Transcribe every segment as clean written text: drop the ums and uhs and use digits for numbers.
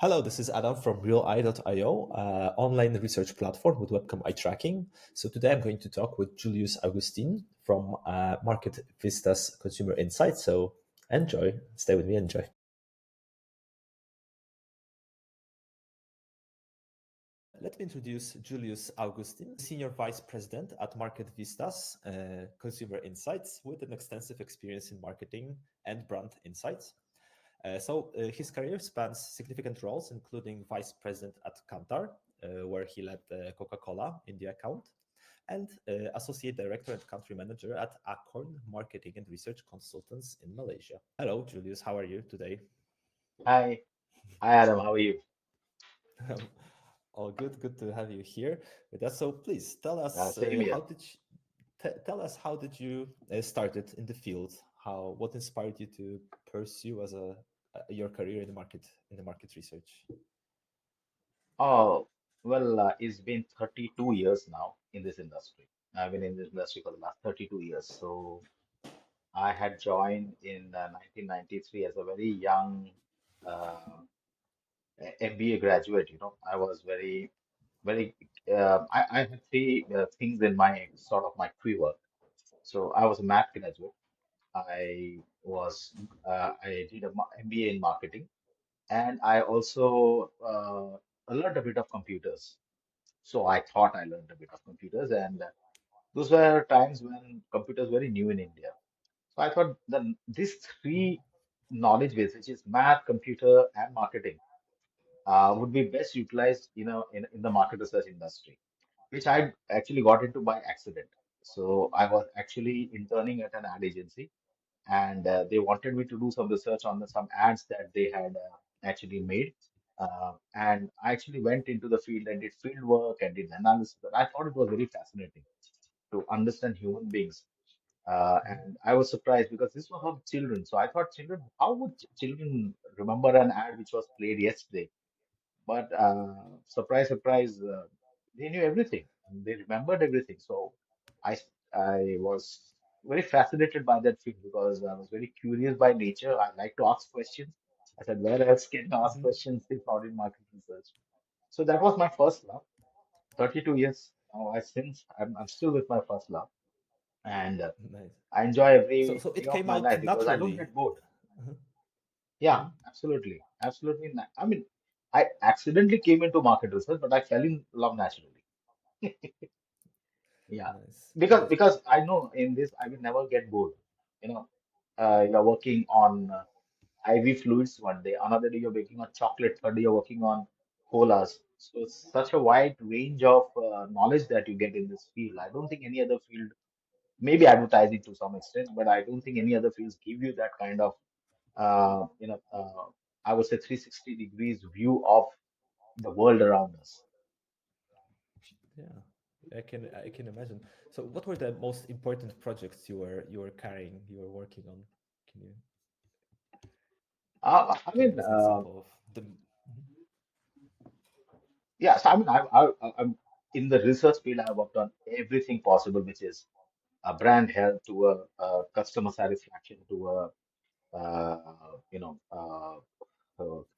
Hello, this is Adam from RealEye.io, online research platform with webcam eye tracking. So today I'm going to talk with Julius Augustine from Market Vista's Consumer Insights. So enjoy, stay with me, enjoy. Let me introduce Julius Augustine, Senior Vice President at Market Vista's Consumer Insights with an extensive experience in marketing and brand insights. His career spans significant roles, including vice president at Kantar, where he led the Coca-Cola India account, and associate director and country manager at Acorn Marketing and Research Consultants in Malaysia. Hello, Julius. How are you today? Hi, hi Adam, how are you? All good. Good to have you here with us. So please tell us Same here. tell us how did you started in the field? How what inspired you to pursue as a your career in the market research? Oh, well, it's been 32 years now in this industry. I've been in this industry for the last 32 years. So I had joined in 1993 as a very young uh, MBA graduate. I was very, I had three things in my sort of my quiver. So I was a math graduate. I did a MBA in marketing. And I also learned a bit of computers. So I thought I learned a bit of computers, and those were times when computers were very new in India. So I thought that these three knowledge base, which is math, computer, and marketing, would be best utilized, in the market research industry, which I actually got into by accident. So I was actually interning at an ad agency, and they wanted me to do some research on some ads that they had actually made. And I actually went into the field and did field work and did analysis. I thought it was very fascinating to understand human beings. And I was surprised because this was of children. So I thought, children, how would children remember an ad which was played yesterday? But surprise, surprise, they knew everything and they remembered everything. So I was very fascinated by that field because I was very curious by nature. I like to ask questions. I said, where else can you ask Mhm. questions if not in market research? So that was my first love. 32 years now, I'm still with my first love, and Nice. I enjoy every So day it of came my out life because I don't naturally. get bored. Mhm. Yeah, Mhm. absolutely, absolutely. I mean, I accidentally came into market research, but I fell in love naturally. Yeah, Nice, because nice. because I know in this I will never get bored. You know, you're working on IV fluids one day, another day you're working on chocolate, third day you're working on colas. So it's such a wide range of knowledge that you get in this field. I don't think any other field, maybe advertising to some extent, but I don't think any other fields give you that kind of uh, you know, uh, I would say 360 degrees view of the world around us. Yeah, I can imagine. So what were the most important projects you were carrying, you were working on? Can you I can you mean, give us an example of the? Mhm. yeah, so I mean, I'm in the research field. I worked on everything possible, which is a brand health to a customer satisfaction to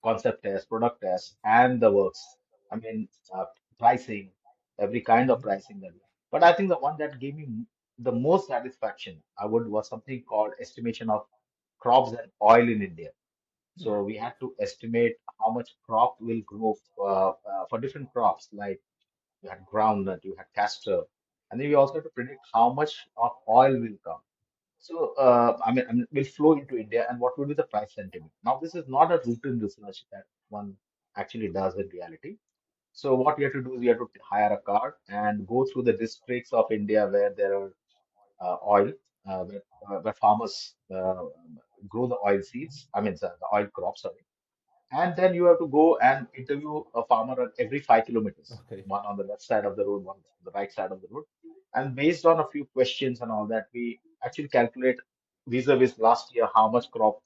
concept test, product test, and the works. I mean, pricing, every kind of Mhm. pricing that. But I think the one that gave me the most satisfaction, was something called estimation of crops and oil in India. Hmm. So we had to estimate how much crop will grow for different crops, like you had groundnut, you had castor, and then we also had to predict how much of oil will come. So, I mean, will flow into India and what will be the price sentiment. Now, this is not a routine research that one actually does in reality. So, what we have to do is we have to hire a car and go through the districts of India where there are oil, where farmers grow the oil seeds, I mean, the oil crops, sorry. And then you have to go and interview a farmer at every 5 kilometers, Okay. one on the left side of the road, one on the right side of the road. And based on a few questions and all that, we actually calculate vis-a-vis last year how much crop,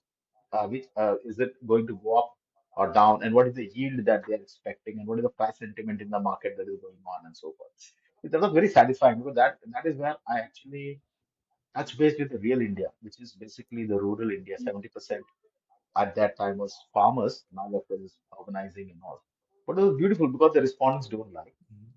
which is it going to go up or down, and what is the yield that they're expecting, and what is the price sentiment in the market that is going on, and so forth. That was very satisfying because that is where I actually touch base with the real India, which is basically the rural India, 70%. at that time was farmers. Now, of course, it's urbanizing and all. But it was beautiful because the respondents don't lie. Mhm.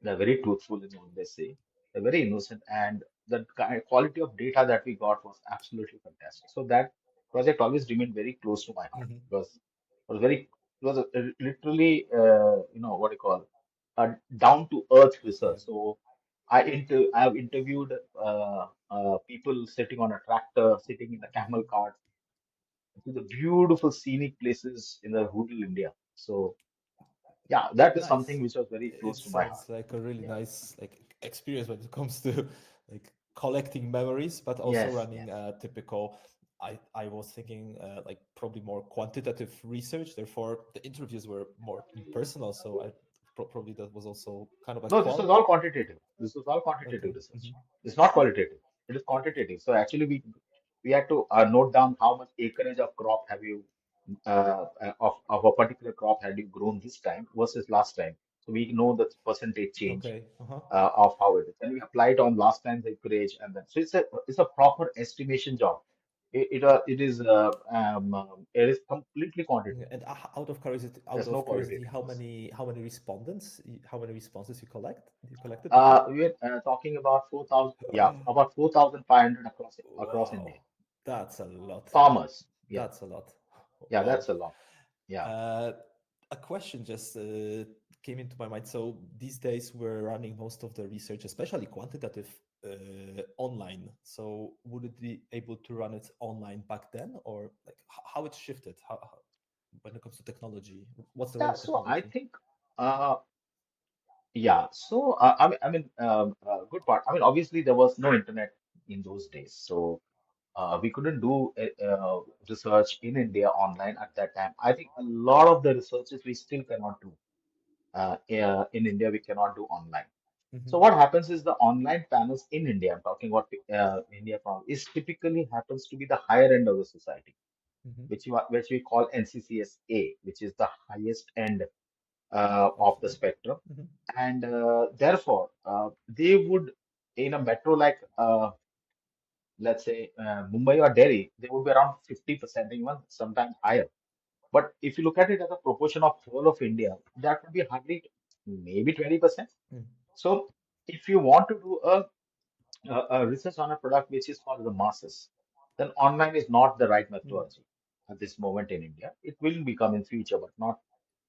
They're very truthful in what they say. They're very innocent, and the quality of data that we got was absolutely fantastic. So that project always remained very close to my heart Mhm. because it was very, it was literally, what do you call, a down to earth Yeah. research. So I have interviewed people sitting on a tractor, sitting in a camel Mhm. cart, to the beautiful scenic places in the rural India. So yeah, that is something Nice. which was very It close to my heart. sounds like a really Yeah. nice experience when it comes to like collecting memories, but also Yes, running yes. a typical. I was thinking like probably more quantitative research. Therefore, the interviews were more impersonal. So probably that was also kind of a No, this was qual. all quantitative. This was all Okay. quantitative Hmm. research. It's not qualitative. It is quantitative. So actually, we had to note down how much acreage of crop have you of a particular crop had you grown this time versus last time. So we know the percentage change Okay. Uh-huh. of how it is. And we apply it on last time's acreage, and then so it's a proper estimation job. It is completely Yeah, quantitative. and out There's no of curiosity, qualitative in this. how many responses you collected total? We're talking about 4,000, yeah, about 4,500 across India. Wow, that's a lot. Farmers, yeah, That's a lot. yeah, Wow. that's a lot. Yeah, Uh, a question just came into my mind. So these days we're running most of the research, especially quantitative, online. So would it be able to run it online back then, or like how it shifted? How when it comes to technology, what's the role yeah. of So I technology? think, uh, yeah. So good part. I mean, obviously there was no internet in those days, so we couldn't do research in India online at that time. I think a lot of the researches we still cannot do in India. We cannot do online. Hmm. So what happens is the online panels in India, I'm talking about India from, is typically happens to be the higher end of the society, Hmm. which we call NCCS-A, which is the highest end Of of the spectrum, hmm. and therefore they would in a metro like let's say Mumbai or Delhi, they would be around 50%, even sometimes higher. But if you look at it as a proportion of whole of India, that would be hardly maybe 20%. Mm. So if you want to do a research on a product which is for the masses, then online is not the right Mm. methodology at this moment in India. It will become in future, but not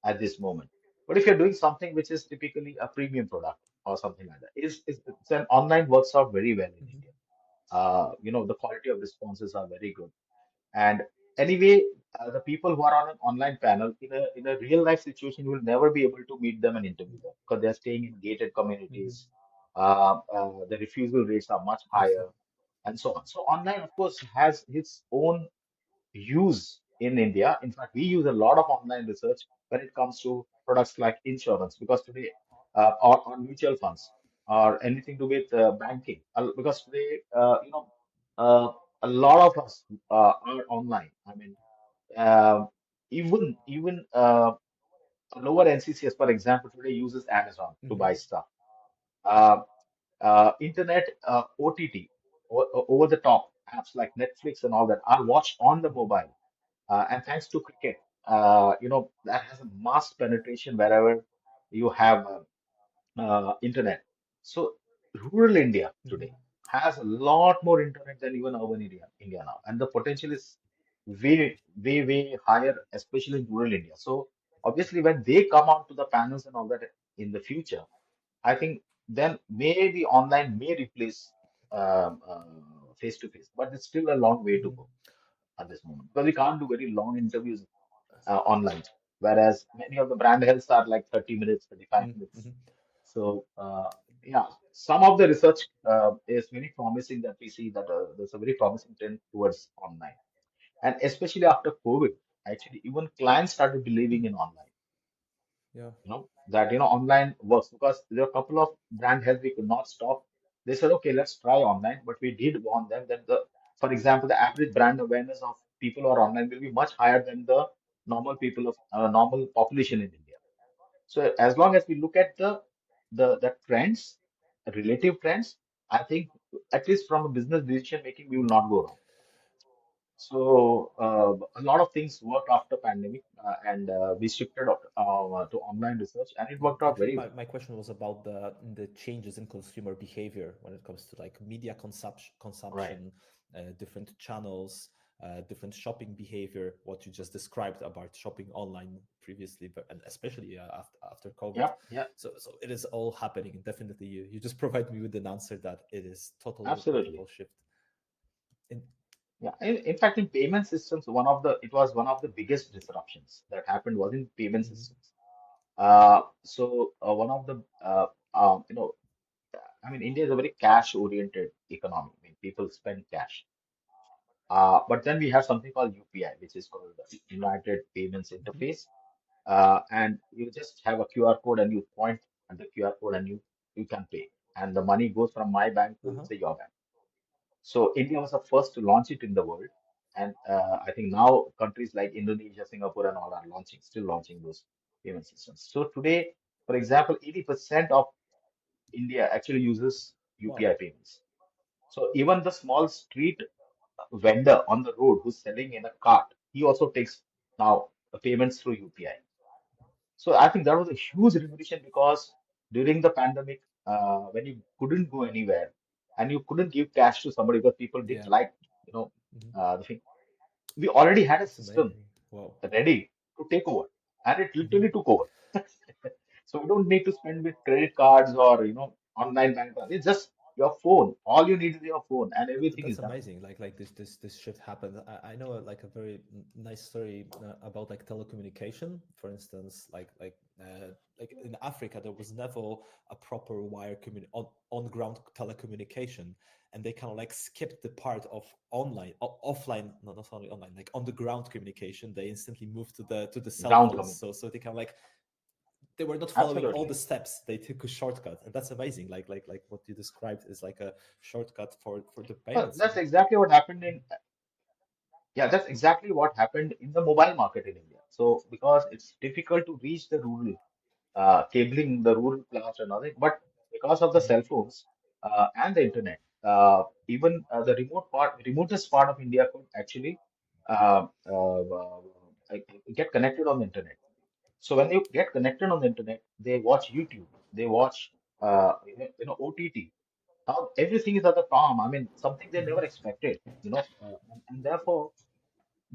at this moment. But if you're doing something which is typically a premium product or something like that, it's an online works out very well in Mhm. India. The quality of responses are very good. And anyway, the people who are on an online panel in a real life situation, you will never be able to meet them and interview them because they're staying in gated Mhm. communities. The refusal rates are much I see. higher, and so on. So online, of course, has its own use in India. In fact, we use a lot of online research when it comes to products like insurance, because today, or on mutual funds or anything to do with banking, because today, uh, a lot of us are online. I mean, um even a lower NCCS, for example, today uses Amazon to Mhm. buy stuff. Uh, Internet OTT, over the top apps like Netflix and all that are watched on the Mhm. mobile. And thanks to cricket, that has a mass penetration wherever you have internet. So rural India Mhm. today has a lot more internet than even urban India now, and the potential is way, way, way higher, especially in rural India. So obviously, when they come onto the panels and all that in the future, I think then maybe online may replace face to face, but it's still a long way to Mhm. go at this moment because we can't do very long interviews online. Whereas many of the brand healths are like 30 minutes, 35 Mhm. minutes. Mhm. So, yeah, some of the research is very promising that we see that there's a very promising trend towards online. And especially after COVID, actually, even clients started believing in online, Yeah. that, online works because there are a couple of brand health we could not stop. They said, okay, let's try online, but we did warn them that for example, the average brand awareness of people who are online will be much higher than the normal population in India. So as long as we look at the trends, relative trends, I think at least from a business decision making, we will not go wrong. So a lot of things worked after pandemic, and we shifted to online research, and it worked out Actually, very my, well. my question was about the changes in consumer behavior when it comes to like media Right. consumption, different channels, different shopping behavior. What you just described about shopping online previously, but and especially after COVID. Yeah. Yeah. So it is all happening, and definitely you just provide me with an answer that it is Absolutely. total shift. In, Yeah. In fact, in payment systems, it was one of the biggest disruptions that happened was in payment Mhm. systems. One of the I mean, India is a very cash-oriented economy. I mean, people spend cash. But then we have something called UPI, which is called the United Payments Mhm. Interface. And you just have a QR code and you point at the QR code and you can pay. And the money goes from my bank to, Uh-huh. say, your bank. So India was the first to launch it in the world. And I think now countries like Indonesia, Singapore, and all are still launching those payment systems. So today, for example, 80% of India actually uses Wow. UPI payments. So even the small street vendor on the road who's selling in a cart, he also takes now payments through UPI. So I think that was a huge revolution because during the pandemic, when you couldn't go anywhere and you couldn't give cash to somebody because people didn't Yeah. like, Mhm. the thing, we already had a That's system amazing. Wow. ready to take over, and it Mhm. literally took over. So we don't need to spend with credit cards or online bank. It's just your phone. All you need is your phone, and everything is That's done. amazing. Like this shift happened. I know like a very nice story about like telecommunication. For instance, like in Africa, there was never a proper on ground telecommunication, and they kind of like skipped the part of offline, not only online, like on the ground communication. They instantly moved to the cell Ground phones. communication. So they kind of like they were not following all the Absolutely. steps. They took a shortcut, and that's amazing. Like what you described is like a shortcut for the Well, payments. that's exactly what happened in Yeah, that's exactly what happened in the mobile market in India. So, because it's difficult to reach the rural, cabling the rural class and other, but because of the Mhm. cell phones and the internet, even the remotest part of India could actually get connected on the internet. So when you get connected on the internet, they watch YouTube, they watch OTT. Now everything is at the palm. I mean, something they never expected, and therefore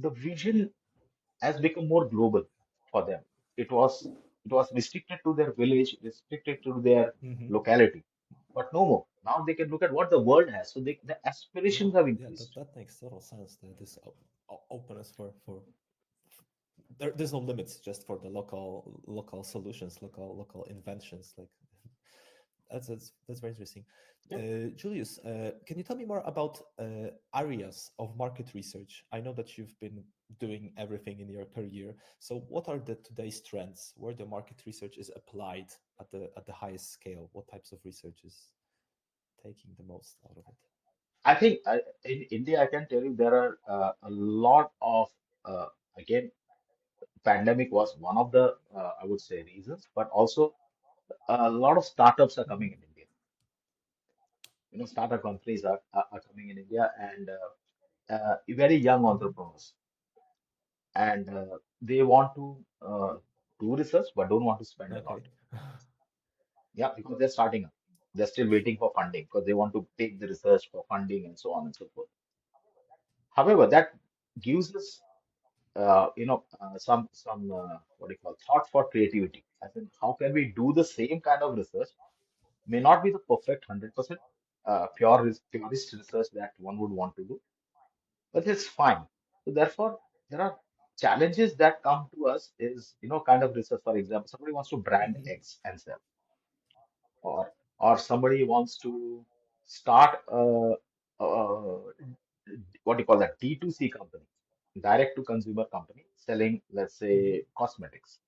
the vision has become more global for them. It was restricted to their village, restricted to their Mhm. locality, but no more. Now they can look at what the world has. So the aspirations Yeah, have yeah, increased. that makes total sense. This openness for there's no limits just for the local solutions, local inventions. Like that's very interesting. Yep. Julius, can you tell me more about areas of market research? I know that you've been doing everything in your career. So, what are the today's trends where the market research is applied at the highest scale? What types of research is taking the most out of it? I think in India, I can tell you there are a lot of again, pandemic was one of the I would say reasons, but also a lot of startups are Hmm. coming in India. Startup companies are coming in India, and very young Hmm. entrepreneurs, and they want to do research but don't want to spend a lot. Okay. Yeah, because they're starting up. They're still waiting for funding because they want to take the research for funding and so on and so forth. However, that gives us, some what do you call thought for creativity. As in, how can we do the same kind of research? May not be the perfect 100% purist research that one would want to do, but it's fine. So therefore, there are challenges that come to us is, kind of research. For example, somebody wants to brand Hmm. eggs and sell, or somebody wants to start a what do you call that D2C company, direct to consumer company selling, let's Hmm. say, cosmetics.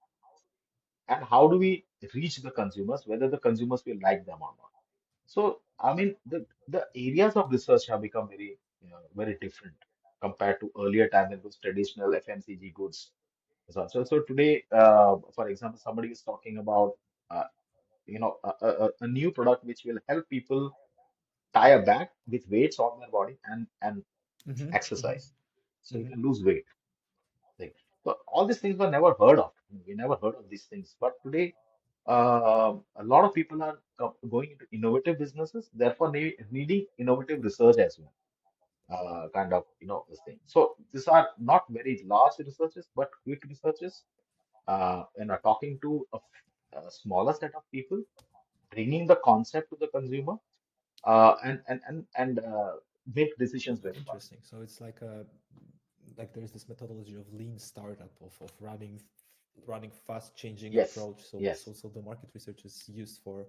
And how do we reach the consumers, whether the consumers will like them or not? So, I mean, the areas of research have become very different compared to earlier time when it was traditional FMCG goods. So today, for example, somebody is talking about uh, a new product which will help people tie a bag with weights on their body and Hmm. Hmm. exercise. so you Hmm. can lose weight. Like, so all these things were never heard of. We never heard of these things. But today, a lot of people are going into innovative businesses, therefore needing innovative research as well. Kind of, this thing. So these are not very large researches, but quick researches. And are talking to a smaller set of people, bringing the concept to the consumer, and make decisions very fast. Interesting. So it's like a like there's this methodology of lean startup of running fast changing Yes, approach. yes, So the market research is used for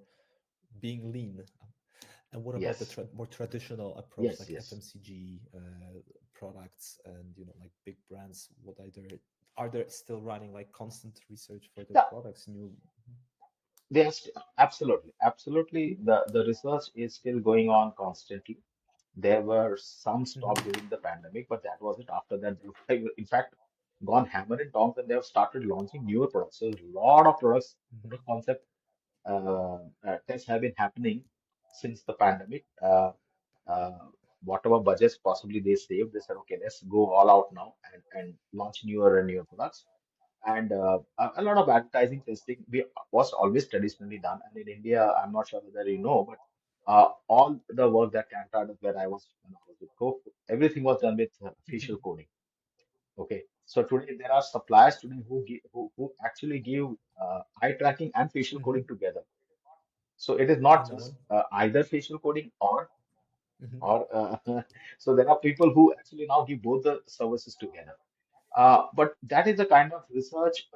being lean. And what about the yes, more traditional approach, yes, like yes. FMCG products and like big brands? What are there still running like constant research for their Yeah, products? New. they are absolutely, absolutely. The research is still going on constantly. There were some stop Hmm. during the pandemic, but that was it. After that, they've in fact gone hammer and tongs, and they have started launching newer products. So a lot of products, Hmm. product concept tests have been happening since the pandemic. Uh, Whatever budgets possibly they saved, they said, okay, let's go all out now and launch newer and newer products. And a lot of advertising testing was always traditionally done. And in India, I'm not sure whether you know, but all the work that Canada did when I was with Coke, everything was done with facial Hmm. coding. Okay, so today there are suppliers today who actually give eye tracking and facial Hmm. coding together. So it is I not know just one. either facial coding Hmm. or so there are people who actually now give both the services together. But that is the kind of research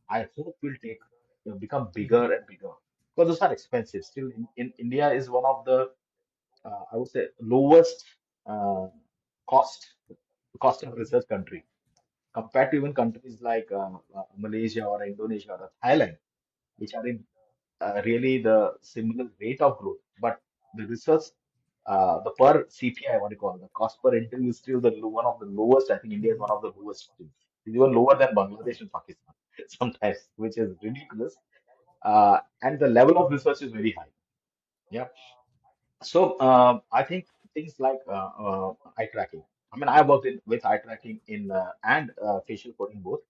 I hope will become Hmm. bigger and bigger because those are expensive. Still, in India is one of the I would say lowest uh, cost cost of Hmm. research country compared to even countries like Malaysia or Indonesia or Thailand, which are in really the similar rate of growth. But the research, the per CPI, what do you call it, the cost per interview is still one of the lowest. I think India is one Hmm. of the lowest. Still. It's even lower than Oh. Bangladesh and Pakistan sometimes, which is ridiculous. And the level of research is very high. Yeah. So I think things like eye tracking. I mean, I worked with eye tracking in and facial coding both.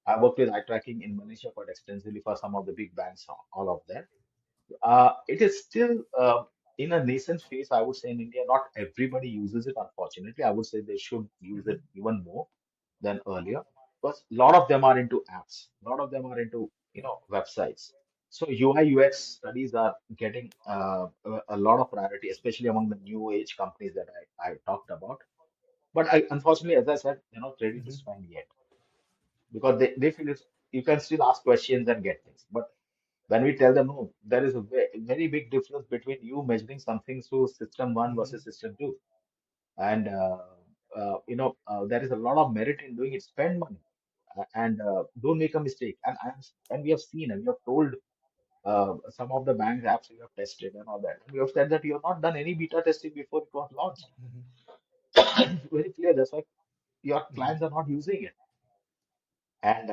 I worked with eye tracking in Malaysia quite extensively for some of the big banks, all of them. It is still in a nascent phase, I would say, in India. Not everybody uses it, unfortunately. I would say they should use Hmm. it even more than earlier. Because a lot of them are into apps, a lot of them are into, Yeah. websites. So UI UX studies are getting a lot of priority, especially among the new age companies that I talked about. But unfortunately, as I said, they're not ready to Hmm. spend yet because they feel you can still ask questions and get things. But when we tell them, no, there is a very big difference between you measuring something through system one Hmm. versus system two. And, there is a lot of merit in doing it. Spend money and don't make a mistake. And we have seen and we have told some of the bank apps we have tested and all that. And we have said that you have not done any beta testing before it was launched. Hmm. It's very clear. That's why your Hmm. clients are not using it. And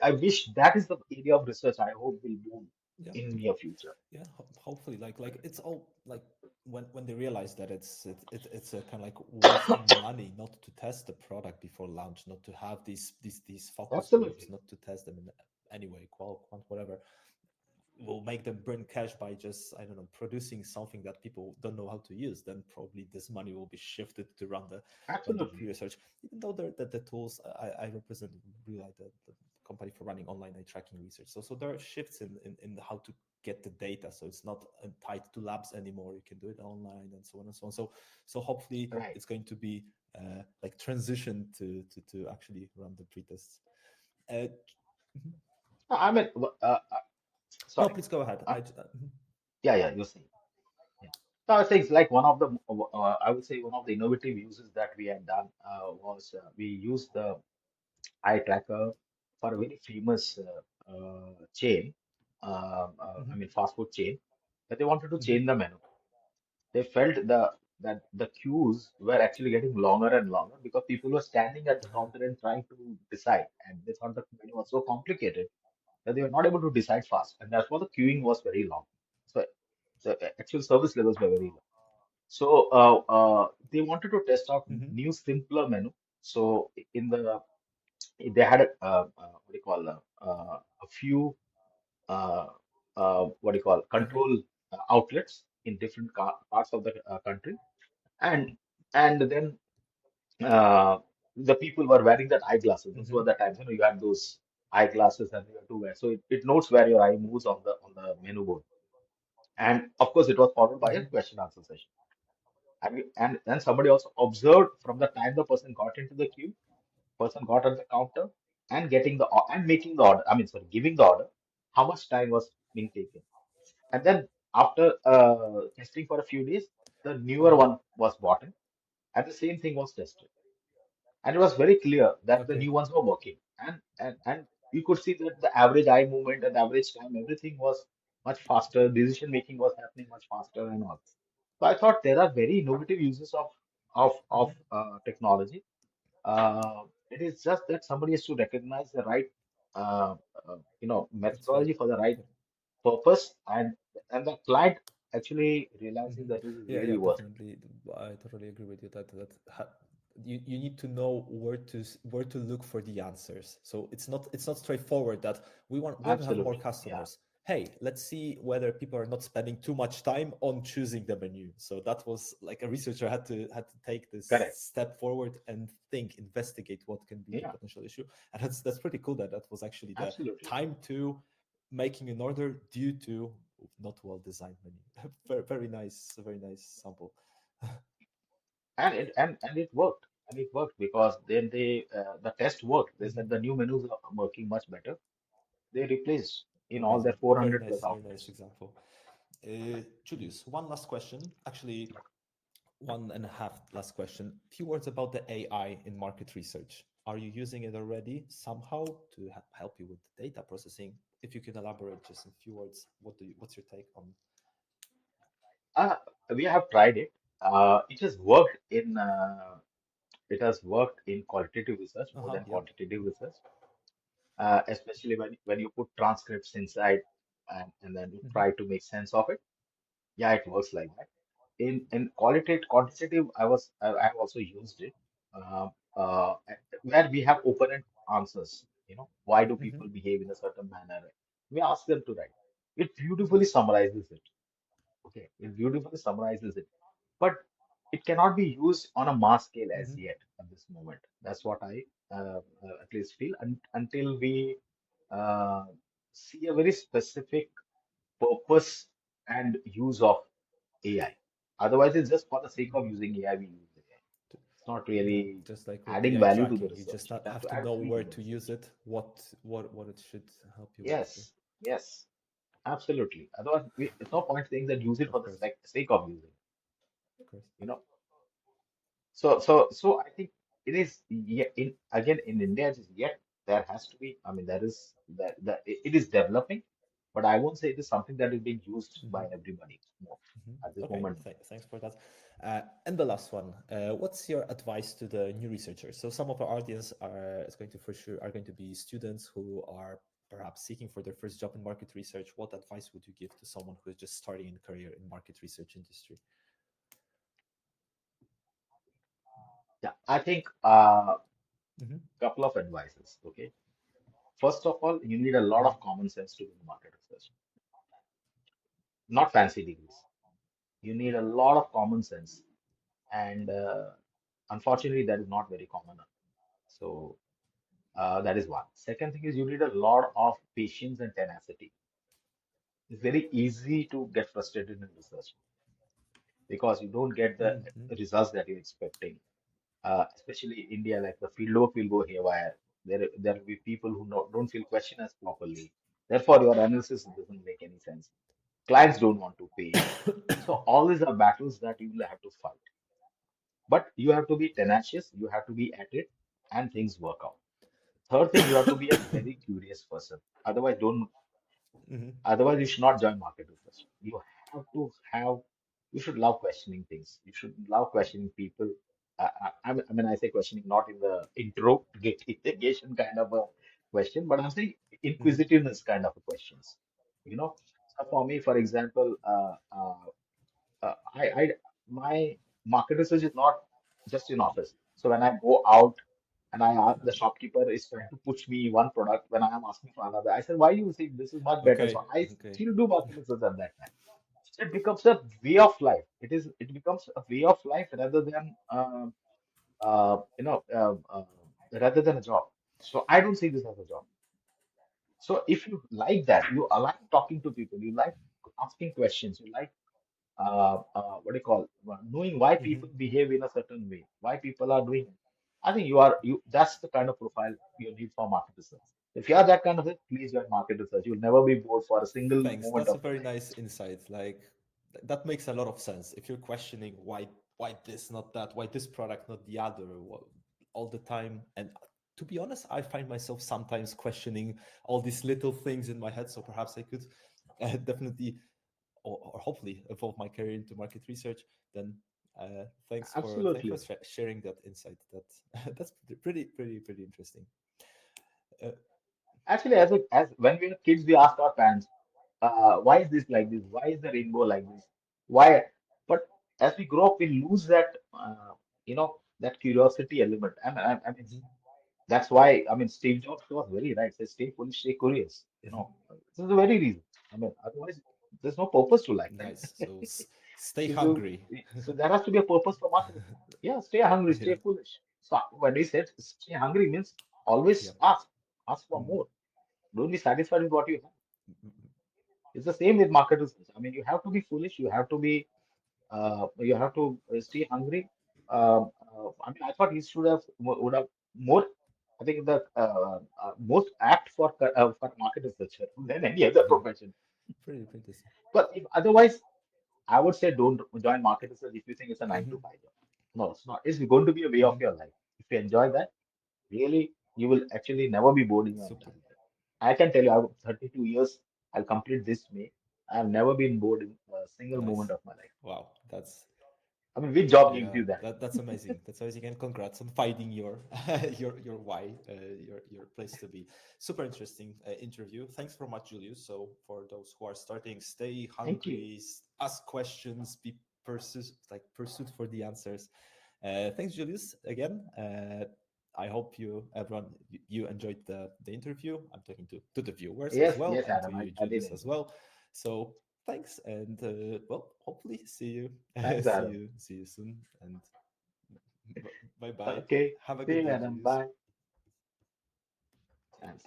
I wish that is the area of research I hope will boom Yeah. in near future. Yeah. Hopefully, like it's all like when they realize that it's a kind of like wasting money not to test the product before launch, not to have these focus groups, Absolutely. not to test them in any way, quant, whatever, will make them burn cash by just, I don't know, producing something that people don't know how to use. Then probably this money will be shifted to run the Absolutely. research. Even though the tools I represent, really like the company for running online eye tracking research. So there are shifts in how to get the data. So it's not tied to labs anymore. You can do it online and so on and so on. So hopefully Right. it's going to be like transition to actually run the pre-tests. Uh, mhm. I mean, No, sorry. please go ahead. Mhm. Yeah, yeah, you see. Yeah. So I was saying it's like one of the, I would say one of the innovative uses that we had done was we used the eye tracker for a very famous chain, I Mhm. mean, fast food chain, that they wanted to Mhm. change the menu. They felt that the queues were actually getting longer and longer because people were standing at the counter and trying to decide, and they thought the menu was so complicated that they were not able to decide fast, and therefore the queuing was very long. So the actual service levels were very low. So they wanted to test out Hmm. new simpler menu. So in the they had what do you call a few what do you call Okay. control outlets in different parts of the country, and then the people were wearing that eyeglasses. Those Hmm. were the times, you had those eyeglasses and you had to wear. So it notes where your eye moves on the menu board. And of course, it was followed by a Hmm. question answer session. And then somebody also observed from the time the person got into the queue, person got at the counter, and and making the order. I mean, sorry, giving the order, how much time was being taken. And then after testing for a few days, the newer Uh-huh. one was bought in, and the same thing was tested. And it was very clear that the Okay. new ones were working. And you could see that the average eye movement and average time, everything was much faster. Decision making was happening much faster and all. So I thought there are very innovative uses of Hmm. technology. It is just that somebody has to recognize the right, uh, That's right. methodology for the right Yeah. purpose, and the client actually realizes Hmm. that it is Yeah, really yeah, worth it. definitely. I totally agree with you that you need to know where to look for the answers. So it's not straightforward that we want to have more Absolutely. Yeah. customers. Hey, let's see whether people are not spending too much time on choosing the menu. So that was like a researcher had to take this Correct. step forward and think, investigate what can be the Yeah. potential issue. And that's pretty cool that that was actually the Absolutely. time to making an order due to not well designed menu. Very nice sample. And it worked. And it worked because then the test worked. They Mhm. said the new menus are working much better. They replaced in all their Amazing. 400 plus Very nice outlets. example. Julius, one last question. Actually, one and a half last question. Few words about the AI in market research. Are you using it already somehow to help you with data processing? If you can elaborate just in few words, what's your take on? Uh, we have tried it. It has worked in qualitative research Uh more huh. than Yeah. quantitative research, especially when you put transcripts inside, and then you Hmm. try to make sense of it. Yeah, it works like that. In quantitative, I have also used it, uh, uh, where we have open-end answers. Why do Hmm. people behave in a certain manner? We ask them to write. It beautifully summarizes it. Okay, it beautifully summarizes it, but it cannot be used on a mass scale as Hmm. yet at this moment. That's what I at least feel, until we uh, see a very specific purpose and use of AI. Otherwise, it's just for the sake of using AI, we use AI. It's not Yeah, really just like with adding AI value to the tracking, you just research. It has have to to add know value to where the to use research. it, what it should help you with. Yeah, Yes, yes, absolutely. Otherwise, it's no point saying that use it for of the course, sake of using. of course. You know. So I think it is yet in again in India. It is yet there has to be. I mean, there is that it is developing, but I won't say it is something that is being used by Hmm. everybody. No, Hmm. at this Okay, moment. No. thanks for that. And the last one, what's your advice to the new researchers? So some of our audience are is going to for sure are going to be students who are perhaps seeking for their first job in market research. What advice would you give to someone who is just starting a career in market research industry? Yeah, I think Hmm. couple of advices. Okay, first of all, you need a lot Hmm. of common sense to do the market research, not fancy degrees. You need a lot of common sense, and unfortunately, that is not very common. So that is one. Second thing is you need a lot of patience and tenacity. It's very easy to get frustrated in research because you don't get the Hmm. results that you're expecting. Especially in India, like the fieldwork will go haywire. There will be people who don't feel question as properly. Therefore, your analysis doesn't make any sense. Clients don't want to pay you. So all these are battles that you will have to fight. But you have to be tenacious. You have to be at it, and things work out. Third thing, you have to be a very curious person. Hmm. Otherwise, you should not join market research. Have to have, you should love questioning things. You should love questioning people. I mean, I say questioning not in the interrogation kind of a question, but I'm saying Hmm. inquisitiveness kind of a questions. So for me, for example, I my market research is not just in office. So when I go out and I ask the shopkeeper is trying to push me one product when I am asking for another, I said, why you think this is much better? Okay, So I okay. still do market research at that time. So it becomes a way of life. It becomes a way of life rather than rather than a job. So I don't see this as a job. So if you like that, you like talking to people, you like asking questions, you like what do you call knowing why Hmm. people behave in a certain way, why people are doing it. I think you that's the kind of profile you need for market research. If you are that kind of it, please join market research. You'll never be bored for a single Thanks. moment That's of a your very life. nice insight. Like that makes a lot of sense. If you're questioning why this, not that, why this product, not the other, all the time. And to be honest, I find myself sometimes questioning all these little things in my head. So perhaps I could definitely or hopefully evolve my career into market research. Then thanks for Absolutely. sharing that insight. That that's pretty interesting. Uh, Actually, as when we were kids, we asked our parents, why is this like this? Why is the rainbow like this? Why? But as we grow up, we lose that that curiosity element. And I mean, mhm. that's why, I mean, Steve Jobs was very right. Say, stay foolish, stay curious. This is the very reason. I mean, otherwise, there's no purpose to life, right? Nice. So stay So, hungry. so there has to be a purpose for marketing. Yeah, stay hungry, stay Yeah. foolish. So when we said stay hungry means Yeah. always ask for Mhm. more. Don't be satisfied with what you have. Mhm. It's the same with market research. I mean, you have to be foolish. You have to stay hungry. I mean, I thought he should have would have more. I think the most apt for market researcher than any other Yeah. profession. Pretty interesting. But if otherwise, I would say don't join market research if you think it's a nine to Hmm. five job. No, it's not. It's going to be a way of Hmm. your life. If you enjoy that, really, you will actually never be bored in your Super. entire life. I can tell you, I've 32 years. I'll complete this May. I've never been bored in a single moment Nice. of my life. Wow. That's I mean, which job gives yeah. you that? That's amazing. That's amazing. And congrats on finding your your why, your place to be. Super interesting interview. Thanks so much, Julius. So for those who are starting, stay Thank you. hungry, ask questions, be pursuit for the answers. Thanks, Julius, again. I hope you enjoyed the interview. I'm talking to the viewers as Yes, well yes, and to Adam. you, I did Julius, as enjoy. well. So thanks, and well, hopefully see you Thanks, Adam. see you soon, and bye bye. Okay. Have a See good you, day, Adam. Julius. Bye. Thanks.